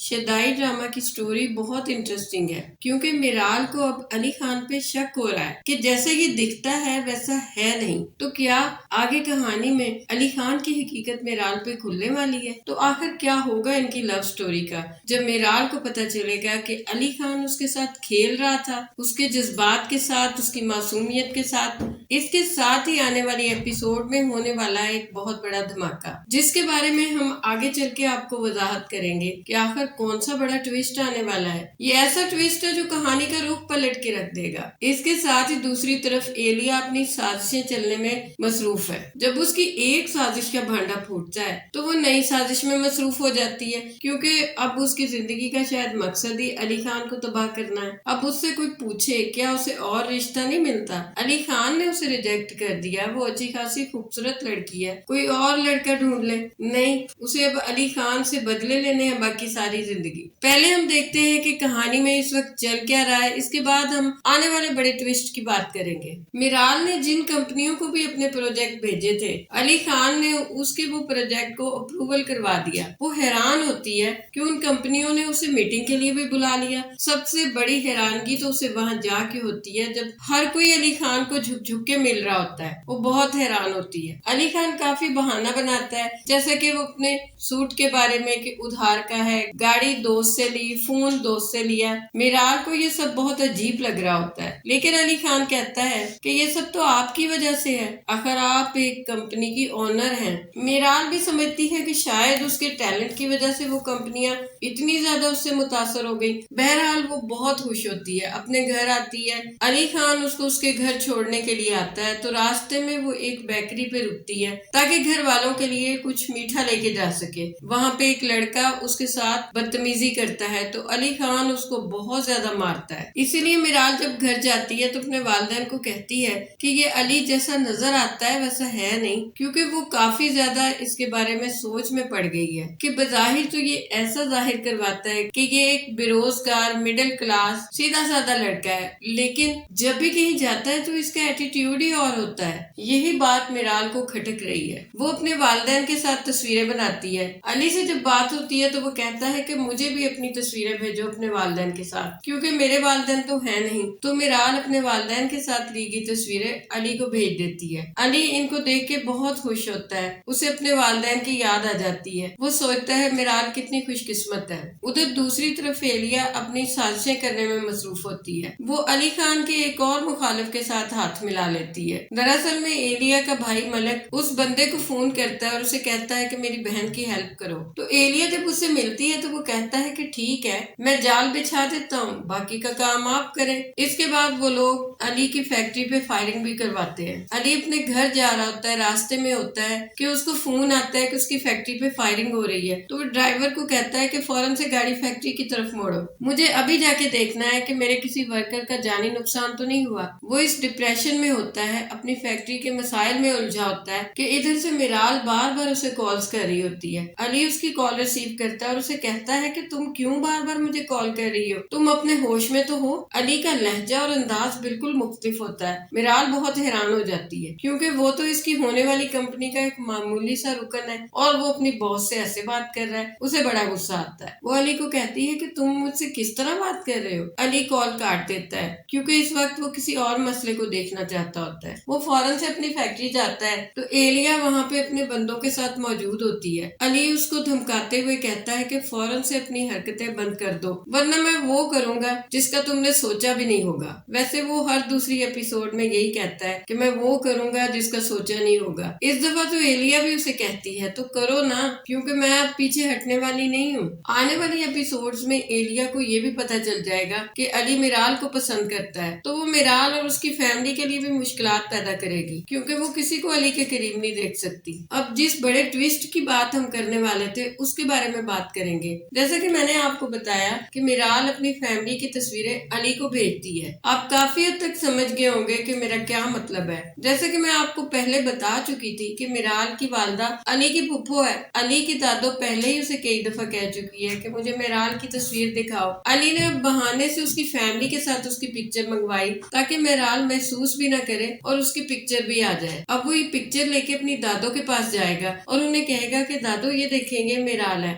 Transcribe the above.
شدائی drama کی story بہت interesting ہے کیونکہ میرال کو اب علی خان پہ شک ہو رہا ہے کہ جیسے یہ دکھتا ہے ویسا ہے نہیں، تو کیا آگے کہانی میں علی خان کی حقیقت میرال پہ کھلنے والی ہے؟ تو آخر کیا ہوگا ان کی لو سٹوری کا جب میرال کو پتہ چلے گا کہ علی خان اس کے ساتھ کھیل رہا تھا، اس کے جذبات کے ساتھ، اس کی معصومیت کے ساتھ۔ اس کے ساتھ ہی آنے والی ایپیسوڈ میں ہونے والا ہے ایک بہت بڑا دھماکہ، جس کے بارے میں ہم آگے چل کے آپ کو وضاحت کریں گے کہ آخر کون سا بڑا ٹویسٹ آنے والا ہے۔ یہ ایسا ٹویسٹ ہے جو کہانی کا رخ پلٹ کے رکھ دے گا۔ اس کے ساتھ ہی دوسری طرف ایلیا اپنی سازشیں چلنے میں مصروف ہے۔ جب اس کی ایک سازش کا بھانڈا پھوٹتا ہے تو وہ نئی سازش میں مصروف ہو جاتی ہے، کیونکہ اب اس کی زندگی کا شاید مقصد ہی علی خان کو تباہ کرنا ہے۔ اب اس سے کوئی پوچھے کیا اسے اور رشتہ نہیں ملتا؟ علی خان نے اسے ریجیکٹ کر دیا، وہ اچھی خاصی خوبصورت لڑکی ہے، کوئی اور لڑکا ڈھونڈ لے۔ نہیں، اسے اب علی خان سے بدلے لینے ہیں باقی ساری زندگی۔ پہلے ہم دیکھتے ہیں کہ کہانی میں اس وقت چل کیا رہا ہے، اس کے بعد ہم آنے والے بڑے ٹویسٹ کی بات کریں گے۔ میرال نے جن کمپنیوں کو بھی اپنے پروجیکٹ بھیجے تھے، علی خان نے اس کے وہ پروجیکٹ کو اپروول کروا دیا۔ وہ حیران ہوتی ہے کہ ان کمپنیوں نے اسے میٹنگ کے لیے بھی بلا لیا۔ سب سے بڑی حیرانگی تو اسے وہاں جا کے ہوتی ہے جب ہر کوئی علی خان کو جھک جھک کے مل رہا ہوتا ہے۔ وہ بہت حیران ہوتی ہے۔ علی خان کافی بہانہ بناتا ہے، جیسا کہ وہ اپنے سوٹ کے بارے میں کہ ادھار کا ہے، گاڑی دوست سے لی، فون دوست سے لیا۔ میرال کو یہ سب بہت عجیب لگ رہا ہوتا ہے، لیکن علی خان کہتا ہے کہ یہ سب تو آپ کی وجہ سے ہے، آخر آپ ایک کمپنی کی اونر ہیں۔ میرال بھی سمجھتی ہے کہ شاید اس کے ٹیلنٹ کی وجہ سے وہ کمپنیاں اتنی زیادہ اس سے متاثر ہو گئی۔ بہرحال وہ بہت خوش ہوتی ہے، اپنے گھر آتی ہے۔ علی خان اس کو اس کے گھر چھوڑنے کے لیے آتا ہے تو راستے میں وہ ایک بیکری پہ رکتی ہے تاکہ گھر والوں کے لیے کچھ میٹھا لے کے جا سکے۔ وہاں پہ ایک لڑکا اس کے ساتھ بدتمیزی کرتا ہے تو علی خان اس کو بہت زیادہ مارتا ہے۔ اسی لیے میرال جب گھر جاتی ہے تو اپنے والدین کو کہتی ہے کہ یہ علی جیسا نظر آتا ہے ویسا ہے نہیں، کیونکہ وہ کافی زیادہ اس کے بارے میں سوچ میں پڑ گئی ہے کہ بظاہر تو یہ ایسا ظاہر کرواتا ہے کہ یہ ایک بے روزگار مڈل کلاس سیدھا سادہ لڑکا ہے، لیکن جب بھی کہیں جاتا ہے تو اس کا ایٹیٹیوڈ ہی اور ہوتا ہے۔ یہی بات میرال کو کھٹک رہی ہے۔ وہ اپنے والدین کے ساتھ تصویریں بناتی ہے۔ علی سے جب بات ہوتی ہے تو وہ کہتا ہے کہ مجھے بھی اپنی تصویریں بھیجو اپنے والدین کے ساتھ، کیونکہ میرے والدین تو ہیں نہیں۔ تو میرال اپنے والدین کے ساتھ لی گئی تصویریں علی کو بھیج دیتی ہے۔ علی ان کو دیکھ کے بہت خوش ہوتا ہے، اسے اپنے والدین کی یاد آ جاتی ہے۔ وہ سوچتا ہے میرال کتنی خوش قسمت ہے۔ ادھر دوسری طرف ایلیا اپنی سازشیں کرنے میں مصروف ہوتی ہے۔ وہ علی خان کے ایک اور مخالف کے ساتھ ہاتھ ملا لیتی ہے۔ دراصل میں ایلیا کا بھائی ملک اس بندے کو فون کرتا ہے اور اسے کہتا ہے کہ میری بہن کی ہیلپ کرو۔ تو ایلیا جب اسے ملتی ہے تو وہ کہتا ہے کہ ٹھیک ہے، میں جال بچھا دیتا ہوں، باقی کا کام آپ کریں۔ اس کے بعد وہ لوگ علی کی فیکٹری پہ فائرنگ بھی کرواتے ہیں۔ علی اپنے گھر جا رہا ہوتا ہے، راستے میں ہوتا ہے کہ اس کو فون آتا ہے کہ اس کی فیکٹری پہ فائرنگ ہو رہی ہے۔ تو وہ ڈرائیور کو کہتا ہے کہ فوراً سے گاڑی فیکٹری کی طرف موڑو، مجھے ابھی جا کے دیکھنا ہے کہ میرے کسی ورکر کا جانی نقصان تو نہیں ہوا۔ وہ اس ڈپریشن میں ہوتا ہے، اپنی فیکٹری کے مسائل میں الجھا ہوتا ہے کہ ادھر سے میرال بار بار اسے کالز کر رہی ہوتی ہے۔ علی اس کی کال ریسیو کرتا ہے اور اسے کہتا ہے کہ تم کیوں بار بار مجھے کال کر رہی ہو، تم اپنے ہوش میں تو ہو؟ علی کا لہجہ اور انداز بالکل مختلف ہوتا ہے۔ میرال بہت حیران ہو جاتی ہے کیونکہ وہ تو اس کی ہونے والی کمپنی کا ایک معمولی سا رکن ہے اور وہ اپنی باس سے ایسے بات کر رہا ہے۔ اسے بڑا غصہ آتا ہے۔ وہ علی کو کہتی ہے کہ تم مجھ سے کس طرح بات کر رہے ہو؟ علی کال کاٹ دیتا ہے کیونکہ اس وقت وہ کسی اور مسئلے کو دیکھنا چاہتا ہوتا ہے۔ وہ فوراً سے اپنی فیکٹری جاتا ہے تو ایلیا وہاں پہ اپنے بندوں کے ساتھ موجود ہوتی ہے۔ علی اس کو دھمکاتے ہوئے کہتا ہے کہ فوراً سے اپنی حرکتیں بند کر دو ورنہ میں وہ کروں گا جس کا تم نے سوچا بھی نہیں ہوگا۔ ویسے وہ ہر دوسری ایپیسوڈ میں یہی کہتا ہے کہ میں وہ کروں گا جس کا سوچا نہیں ہوگا۔ اس دفعہ تو ایلیا بھی اسے کہتی ہے تو کرو نا، کیونکہ میں اب پیچھے ہٹنے والی نہیں ہوں۔ آنے والی ایپیسوڈز میں ایلیا کو یہ بھی پتہ چل جائے گا کہ علی میرال کو پسند کرتا ہے، تو وہ میرال اور اس کی فیملی کے لیے بھی مشکلات پیدا کرے گی کیونکہ وہ کسی کو علی کے قریب نہیں دیکھ سکتی۔ اب جس بڑے ٹویسٹ کی بات ہم کرنے والے تھے اس کے بارے میں بات کریں گے۔ جیسا کہ میں نے آپ کو بتایا کہ میرال اپنی فیملی کی تصویریں علی کو بھیجتی ہے۔ آپ کافی حد تک سمجھ گئے ہوں گے کہ میرا کیا مطلب ہے۔ جیسا کہ میں آپ کو پہلے بتا چکی تھی کہ میرال کی والدہ علی کی پھپھو ہے۔ علی کی دادو پہلے ہی اسے کئی دفعہ کہہ چکی ہے کہ مجھے میرال کی تصویر دکھاؤ۔ علی نے بہانے سے اس کی فیملی کے ساتھ اس کی پکچر منگوائی تاکہ میرال محسوس بھی نہ کرے اور اس کی پکچر بھی آ جائے۔ اب وہ یہ پکچر لے کے اپنی دادو کے پاس جائے گا اور انہیں کہے گا کہ دادو یہ دیکھیں گے میرال ہے،